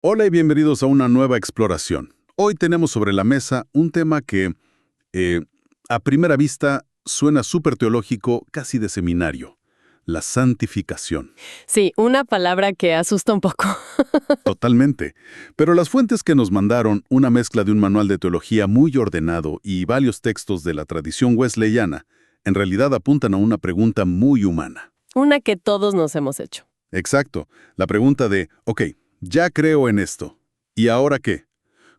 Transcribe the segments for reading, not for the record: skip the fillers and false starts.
Hola y bienvenidos a una nueva exploración. Hoy tenemos sobre la mesa un tema que, eh, a primera vista, suena súper teológico, casi de seminario: la santificación. Sí, una palabra que asusta un poco. Totalmente. Pero las fuentes que nos mandaron, una mezcla de un manual de teología muy ordenado y varios textos de la tradición wesleyana, en realidad apuntan a una pregunta muy humana. Una que todos nos hemos hecho. Exacto. La pregunta de, ok, ya creo en esto. ¿Y ahora qué?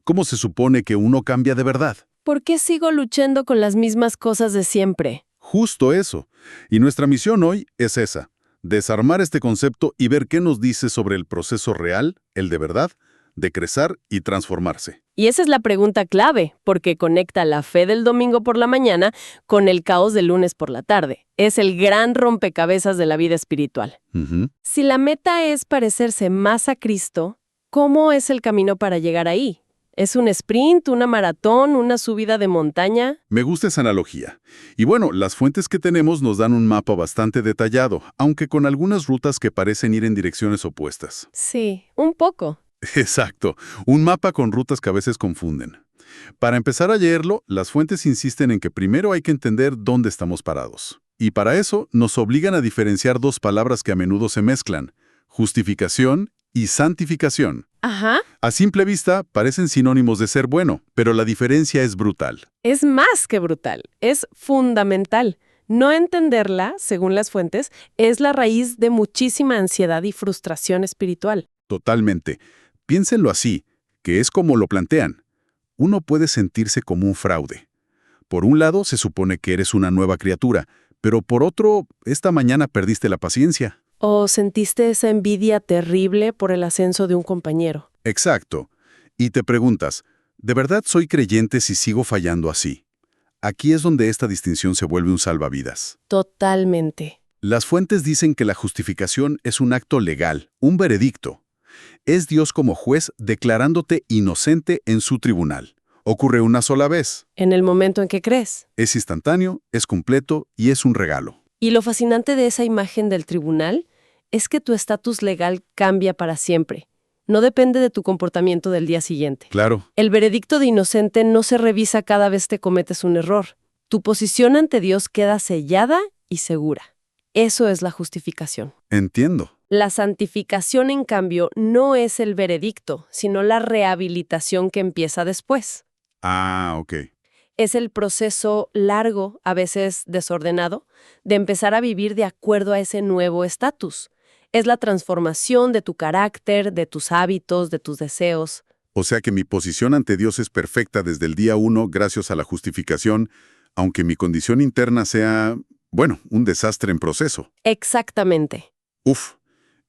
¿Cómo se supone que uno cambia de verdad? ¿Por qué sigo luchando con las mismas cosas de siempre? Justo eso. Y nuestra misión hoy es esa: desarmar este concepto y ver qué nos dice sobre el proceso real, el de verdad, de crecer y transformarse. Y esa es la pregunta clave, porque conecta la fe del domingo por la mañana con el caos del lunes por la tarde. Es el gran rompecabezas de la vida espiritual. Ujú. Si la meta es parecerse más a Cristo, ¿cómo es el camino para llegar ahí? ¿Es un sprint, una maratón, una subida de montaña? Me gusta esa analogía. Y bueno, las fuentes que tenemos nos dan un mapa bastante detallado, aunque con algunas rutas que parecen ir en direcciones opuestas. Sí, un poco. Exacto, un mapa con rutas que a veces confunden. Para empezar a leerlo, las fuentes insisten en que primero hay que entender dónde estamos parados. Y para eso nos obligan a diferenciar dos palabras que a menudo se mezclan: justificación y santificación. Ajá. A simple vista parecen sinónimos de ser bueno, pero la diferencia es brutal. Es más que brutal, es fundamental. No entenderla, según las fuentes, es la raíz de muchísima ansiedad y frustración espiritual. Totalmente. Piénsenlo así, que es como lo plantean. Uno puede sentirse como un fraude. Por un lado, se supone que eres una nueva criatura, pero por otro, esta mañana perdiste la paciencia. ¿O sentiste esa envidia terrible por el ascenso de un compañero? Exacto. Y te preguntas, ¿de verdad soy creyente si sigo fallando así? Aquí es donde esta distinción se vuelve un salvavidas. Totalmente. Las fuentes dicen que la justificación es un acto legal, un veredicto. Es Dios como juez declarándote inocente en su tribunal. Ocurre una sola vez. En el momento en que crees. Es instantáneo, es completo y es un regalo. Y lo fascinante de esa imagen del tribunal es que tu estatus legal cambia para siempre. No depende de tu comportamiento del día siguiente. Claro, El veredicto de inocente no se revisa cada vez que cometes un error. Tu posición ante Dios queda sellada y segura. Eso es la justificación. entiendo. La santificación, en cambio, no es el veredicto, sino la rehabilitación que empieza después. Ah, ok. Es el proceso largo, a veces desordenado, de empezar a vivir de acuerdo a ese nuevo estatus. Es la transformación de tu carácter, de tus hábitos, de tus deseos. O sea que mi posición ante Dios es perfecta desde el día uno gracias a la justificación, aunque mi condición interna sea, bueno, un desastre en proceso. Exactamente. Uf,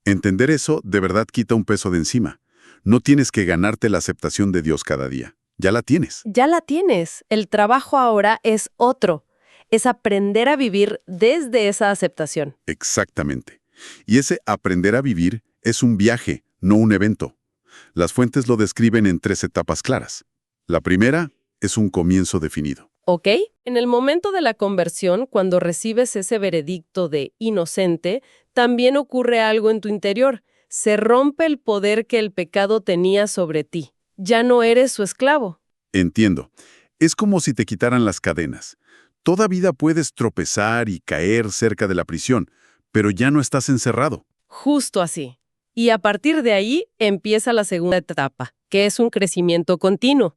entender eso de verdad quita un peso de encima. No tienes que ganarte la aceptación de Dios cada día. Ya la tienes. Ya la tienes. El trabajo ahora es otro. Es aprender a vivir desde esa aceptación. Exactamente. Y ese aprender a vivir es un viaje, no un evento. Las fuentes lo describen en 3 etapas claras. La primera es un comienzo definido. ¿Ok? En el momento de la conversión, cuando recibes ese veredicto de inocente, también ocurre algo en tu interior. Se rompe el poder que el pecado tenía sobre ti. Ya no eres su esclavo. Entiendo. Es como si te quitaran las cadenas. Toda vida puedes tropezar y caer cerca de la prisión, pero ya no estás encerrado. Justo así. Y a partir de ahí empieza la segunda etapa, que es un crecimiento continuo.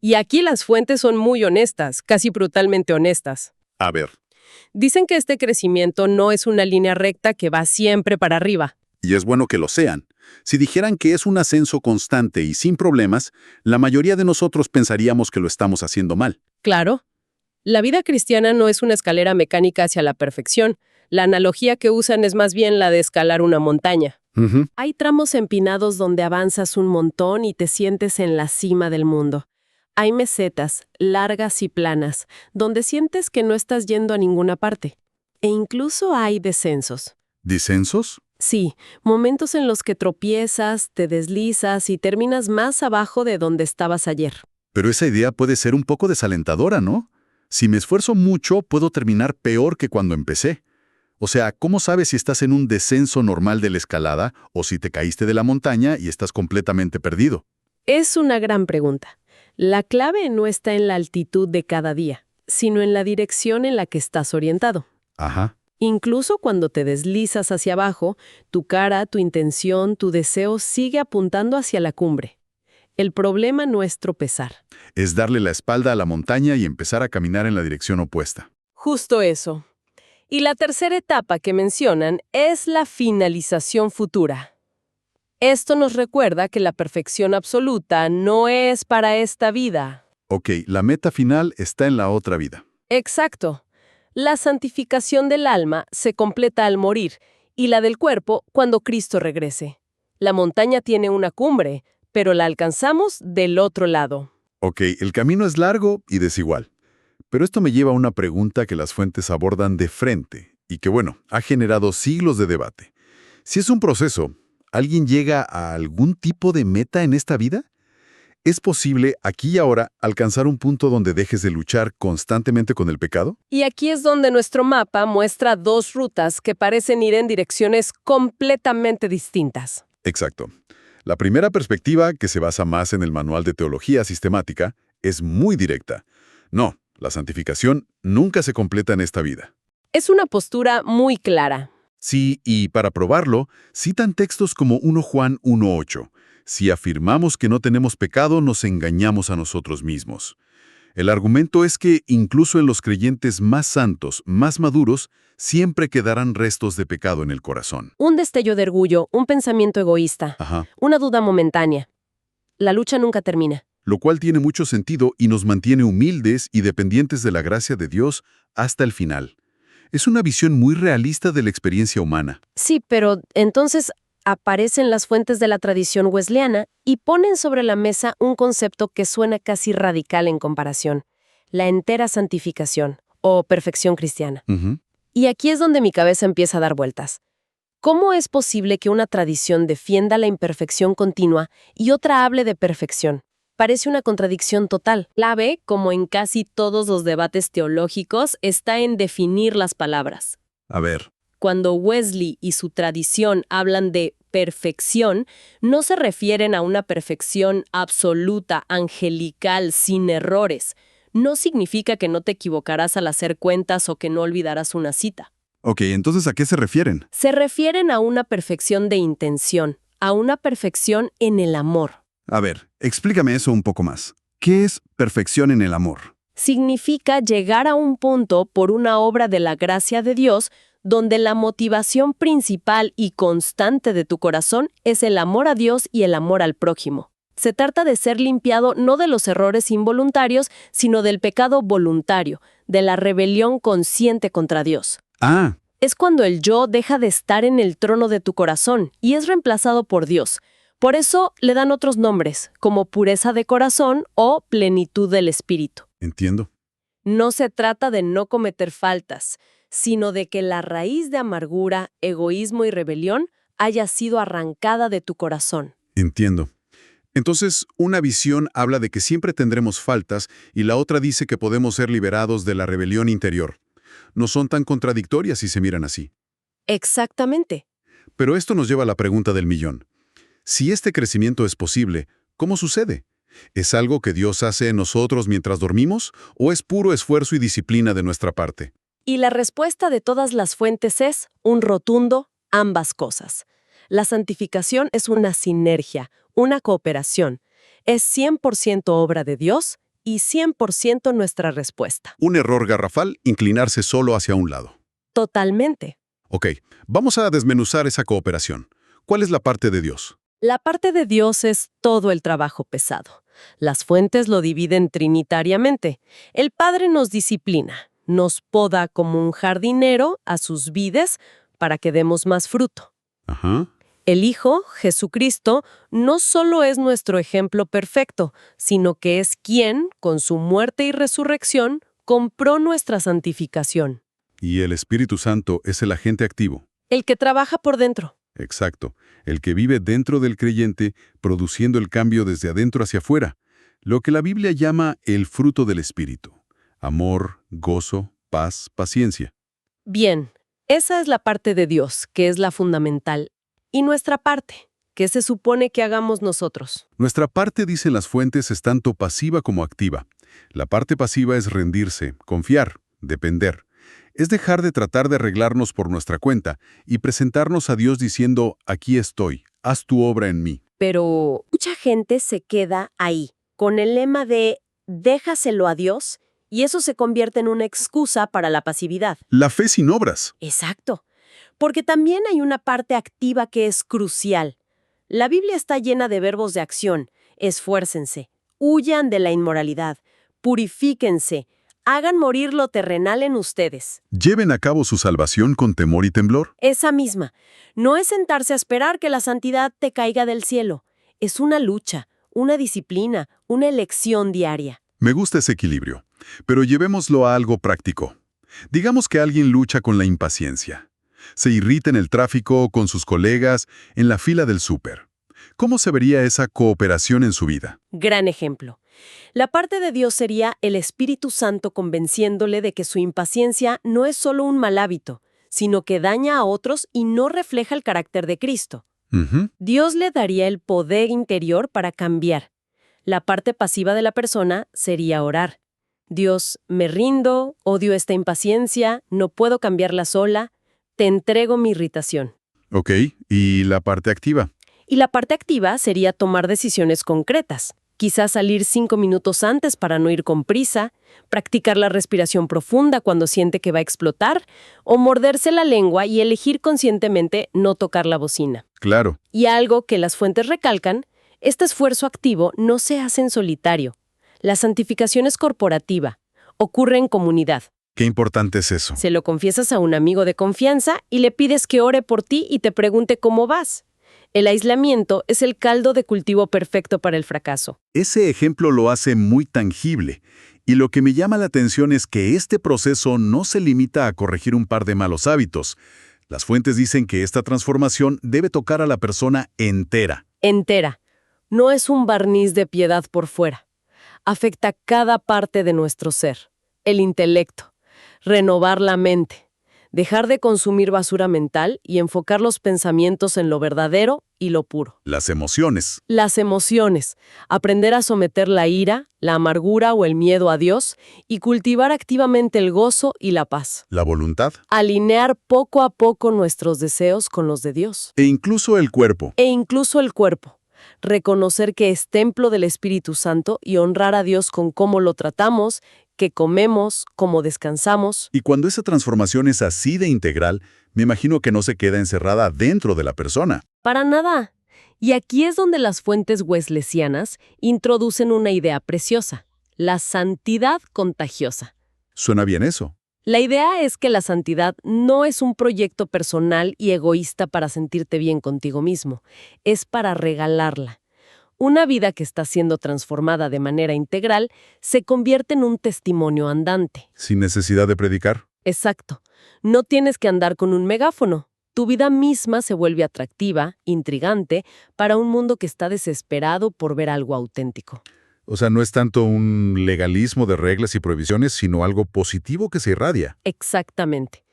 Y aquí las fuentes son muy honestas, casi brutalmente honestas. A ver, Dicen que este crecimiento no es una línea recta que va siempre para arriba. y es bueno que lo sean. Si dijeran que es un ascenso constante y sin problemas, la mayoría de nosotros pensaríamos que lo estamos haciendo mal. Claro, la vida cristiana no es una escalera mecánica hacia la perfección. La analogía que usan es más bien la de escalar una montaña. Ujú. Hay tramos empinados donde avanzas un montón y te sientes en la cima del mundo. Hay mesetas, largas y planas, donde sientes que no estás yendo a ninguna parte. E incluso hay descensos. ¿Disensos? Sí, momentos en los que tropiezas, te deslizas y terminas más abajo de donde estabas ayer. Pero esa idea puede ser un poco desalentadora, ¿no? Si me esfuerzo mucho, puedo terminar peor que cuando empecé. O sea, ¿cómo sabes si estás en un descenso normal de la escalada o si te caíste de la montaña y estás completamente perdido? Es una gran pregunta. La clave no está en la altitud de cada día, sino en la dirección en la que estás orientado. Ajá. Incluso cuando te deslizas hacia abajo, tu cara, tu intención, tu deseo sigue apuntando hacia la cumbre. El problema no es tropezar. Es darle la espalda a la montaña y empezar a caminar en la dirección opuesta. Justo eso. Y la tercera etapa que mencionan es la finalización futura. Esto nos recuerda que la perfección absoluta no es para esta vida. Ok, la meta final está en la otra vida. Exacto. La santificación del alma se completa al morir y la del cuerpo cuando Cristo regrese. La montaña tiene una cumbre, pero la alcanzamos del otro lado. Ok, el camino es largo y desigual. Pero esto me lleva a una pregunta que las fuentes abordan de frente y que, bueno, ha generado siglos de debate. Si es un proceso, ¿alguien llega a algún tipo de meta en esta vida? ¿Es posible, aquí y ahora, alcanzar un punto donde dejes de luchar constantemente con el pecado? Y aquí es donde nuestro mapa muestra dos rutas que parecen ir en direcciones completamente distintas. Exacto. La primera perspectiva, que se basa más en el Manual de Teología Sistemática, es muy directa. No, la santificación nunca se completa en esta vida. Es una postura muy clara. Sí, y para probarlo, citan textos como 1 Juan 1:8. Si afirmamos que no tenemos pecado, nos engañamos a nosotros mismos. El argumento es que incluso en los creyentes más santos, más maduros, siempre quedarán restos de pecado en el corazón. Un destello de orgullo, un pensamiento egoísta, Ajá. una duda momentánea. La lucha nunca termina. Lo cual tiene mucho sentido y nos mantiene humildes y dependientes de la gracia de Dios hasta el final. Es una visión muy realista de la experiencia humana. Sí, pero entonces aparecen las fuentes de la tradición wesleyana y ponen sobre la mesa un concepto que suena casi radical en comparación: la entera santificación, o perfección cristiana. Ujú. Y aquí es donde mi cabeza empieza a dar vueltas. ¿Cómo es posible que una tradición defienda la imperfección continua y otra hable de perfección? Parece una contradicción total. La clave, como en casi todos los debates teológicos, está en definir las palabras. A ver. Cuando Wesley y su tradición hablan de perfección, no se refieren a una perfección absoluta, angelical, sin errores. No significa que no te equivocarás al hacer cuentas o que no olvidarás una cita. Ok, entonces ¿a qué se refieren? Se refieren a una perfección de intención, a una perfección en el amor. A ver, explícame eso un poco más. ¿Qué es perfección en el amor? Significa llegar a un punto por una obra de la gracia de Dios donde la motivación principal y constante de tu corazón es el amor a Dios y el amor al prójimo. Se trata de ser limpiado no de los errores involuntarios, sino del pecado voluntario, de la rebelión consciente contra Dios. Ah, Es cuando el yo deja de estar en el trono de tu corazón y es reemplazado por Dios. Por eso le dan otros nombres, como pureza de corazón o plenitud del espíritu. Entiendo. No se trata de no cometer faltas, sino de que la raíz de amargura, egoísmo y rebelión haya sido arrancada de tu corazón. Entiendo. Entonces, una visión habla de que siempre tendremos faltas y la otra dice que podemos ser liberados de la rebelión interior. No son tan contradictorias si se miran así. Exactamente. Pero esto nos lleva a la pregunta del millón. Si este crecimiento es posible, ¿cómo sucede? ¿Es algo que Dios hace en nosotros mientras dormimos o es puro esfuerzo y disciplina de nuestra parte? Y la respuesta de todas las fuentes es un rotundo ambas cosas. La santificación es una sinergia, una cooperación. Es 100% obra de Dios y 100% nuestra respuesta. Un error garrafal, inclinarse solo hacia un lado. Totalmente. Ok, vamos a desmenuzar esa cooperación. ¿Cuál es la parte de Dios? La parte de Dios es todo el trabajo pesado. Las fuentes lo dividen trinitariamente. El Padre nos disciplina, nos poda como un jardinero a sus vides para que demos más fruto. Ajá. El Hijo, Jesucristo, no solo es nuestro ejemplo perfecto, sino que es quien, con su muerte y resurrección, compró nuestra santificación. Y el Espíritu Santo es el agente activo. El que trabaja por dentro. Exacto. El que vive dentro del creyente, produciendo el cambio desde adentro hacia afuera. Lo que la Biblia llama el fruto del Espíritu. Amor, gozo, paz, paciencia. Bien, Esa es la parte de Dios, que es la fundamental. Y nuestra parte, que se supone que hagamos nosotros. Nuestra parte, dicen las fuentes, es tanto pasiva como activa. La parte pasiva es rendirse, confiar, depender. Es dejar de tratar de arreglarnos por nuestra cuenta y presentarnos a Dios diciendo, aquí estoy, haz tu obra en mí. Pero Mucha gente se queda ahí, con el lema de déjaselo a Dios, y eso se convierte en una excusa para la pasividad. La fe sin obras. Exacto. Porque también hay una parte activa que es crucial. La Biblia está llena de verbos de acción. Esfuércense, huyan de la inmoralidad, purifíquense, hagan morir lo terrenal en ustedes. Lleven a cabo su salvación con temor y temblor. Esa misma. No es sentarse a esperar que la santidad te caiga del cielo. Es una lucha, una disciplina, una elección diaria. Me gusta ese equilibrio, pero llevémoslo a algo práctico. Digamos que alguien lucha con la impaciencia. Se irrita en el tráfico, con sus colegas, en la fila del súper. ¿Cómo se vería esa cooperación en su vida? Gran ejemplo. La parte de Dios sería el Espíritu Santo convenciéndole de que su impaciencia no es solo un mal hábito, sino que daña a otros y no refleja el carácter de Cristo. Ujú. Dios le daría el poder interior para cambiar. La parte pasiva de la persona sería orar. Dios, me rindo, odio esta impaciencia, no puedo cambiarla sola, te entrego mi irritación. Ok, ¿y la parte activa? Y la parte activa sería tomar decisiones concretas. Quizás salir 5 minutos antes para no ir con prisa, practicar la respiración profunda cuando siente que va a explotar, o morderse la lengua y elegir conscientemente no tocar la bocina. Claro. Y algo que las fuentes recalcan, este esfuerzo activo no se hace en solitario. La santificación es corporativa, ocurre en comunidad. Qué importante es eso. Se lo confiesas a un amigo de confianza y le pides que ore por ti y te pregunte cómo vas. El aislamiento es el caldo de cultivo perfecto para el fracaso. Ese ejemplo lo hace muy tangible. Y lo que me llama la atención es que este proceso no se limita a corregir un par de malos hábitos. Las fuentes dicen que esta transformación debe tocar a la persona entera. Entera. No es un barniz de piedad por fuera. Afecta cada parte de nuestro ser. El intelecto. Renovar la mente. Dejar de consumir basura mental y enfocar los pensamientos en lo verdadero y lo puro. Las emociones. Las emociones. Aprender a someter la ira, la amargura o el miedo a Dios y cultivar activamente el gozo y la paz. La voluntad. Alinear poco a poco nuestros deseos con los de Dios. E incluso el cuerpo. E incluso el cuerpo. Reconocer que es templo del Espíritu Santo y honrar a Dios con cómo lo tratamos, qué comemos, cómo descansamos. Y cuando esa transformación es así de integral, me imagino que no se queda encerrada dentro de la persona. Para nada. Y aquí es donde las fuentes weslesianas introducen una idea preciosa, la santidad contagiosa. Suena bien eso. La idea es que la santidad no es un proyecto personal y egoísta para sentirte bien contigo mismo, es para regalarla. Una vida que está siendo transformada de manera integral se convierte en un testimonio andante. Sin necesidad de predicar. Exacto. No tienes que andar con un megáfono. Tu vida misma se vuelve atractiva, intrigante, para un mundo que está desesperado por ver algo auténtico. O sea, no es tanto un legalismo de reglas y prohibiciones, sino algo positivo que se irradia. Exactamente.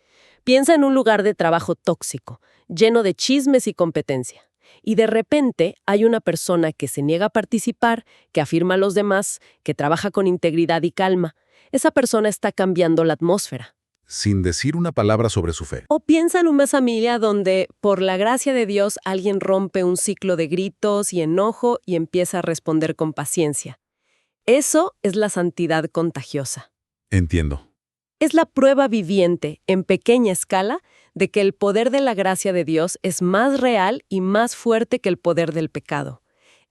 Piensa en un lugar de trabajo tóxico, lleno de chismes y competencia. Y de repente hay una persona que se niega a participar, que afirma a los demás, que trabaja con integridad y calma. Esa persona está cambiando la atmósfera. Sin decir una palabra sobre su fe. O piensa en una familia donde, por la gracia de Dios, alguien rompe un ciclo de gritos y enojo y empieza a responder con paciencia. Eso es la santidad contagiosa. Entiendo. Es la prueba viviente, en pequeña escala, de que el poder de la gracia de Dios es más real y más fuerte que el poder del pecado.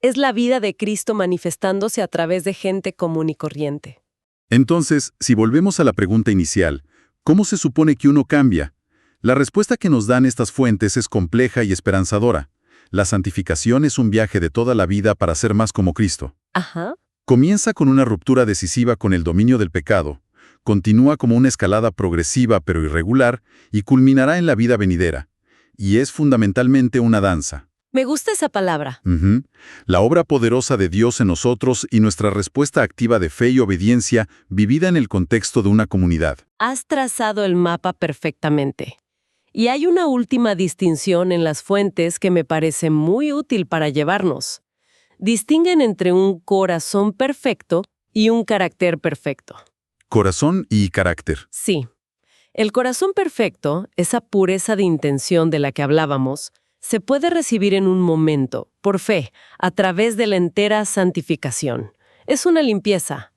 Es la vida de Cristo manifestándose a través de gente común y corriente. Entonces, si volvemos a la pregunta inicial, ¿cómo se supone que uno cambia? La respuesta que nos dan estas fuentes es compleja y esperanzadora. La santificación es un viaje de toda la vida para ser más como Cristo. Ajá. Comienza con una ruptura decisiva con el dominio del pecado, continúa como una escalada progresiva pero irregular y culminará en la vida venidera. Y es fundamentalmente una danza. Me gusta esa palabra. Ujú. La obra poderosa de Dios en nosotros y nuestra respuesta activa de fe y obediencia vivida en el contexto de una comunidad. Has trazado el mapa perfectamente. Y hay una última distinción en las fuentes que me parece muy útil para llevarnos. Distinguen entre un corazón perfecto y un carácter perfecto. Corazón y carácter. Sí. El corazón perfecto, esa pureza de intención de la que hablábamos, se puede recibir en un momento, por fe, a través de la entera santificación. Es una limpieza.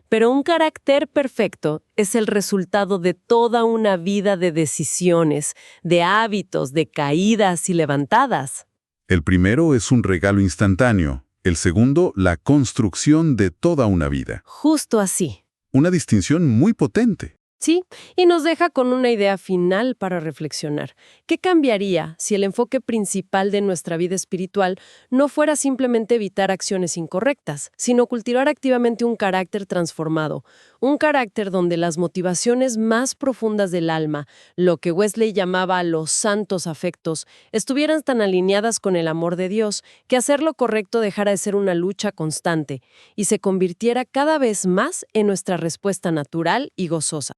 Pero un carácter perfecto es el resultado de toda una vida de decisiones, de hábitos, de caídas y levantadas. El primero es un regalo instantáneo. El segundo, la construcción de toda una vida. Justo así. Una distinción muy potente. Sí, y nos deja con una idea final para reflexionar. ¿Qué cambiaría si el enfoque principal de nuestra vida espiritual no fuera simplemente evitar acciones incorrectas, sino cultivar activamente un carácter transformado? Un carácter donde las motivaciones más profundas del alma, lo que Wesley llamaba los santos afectos, estuvieran tan alineadas con el amor de Dios que hacer lo correcto dejara de ser una lucha constante y se convirtiera cada vez más en nuestra respuesta natural y gozosa.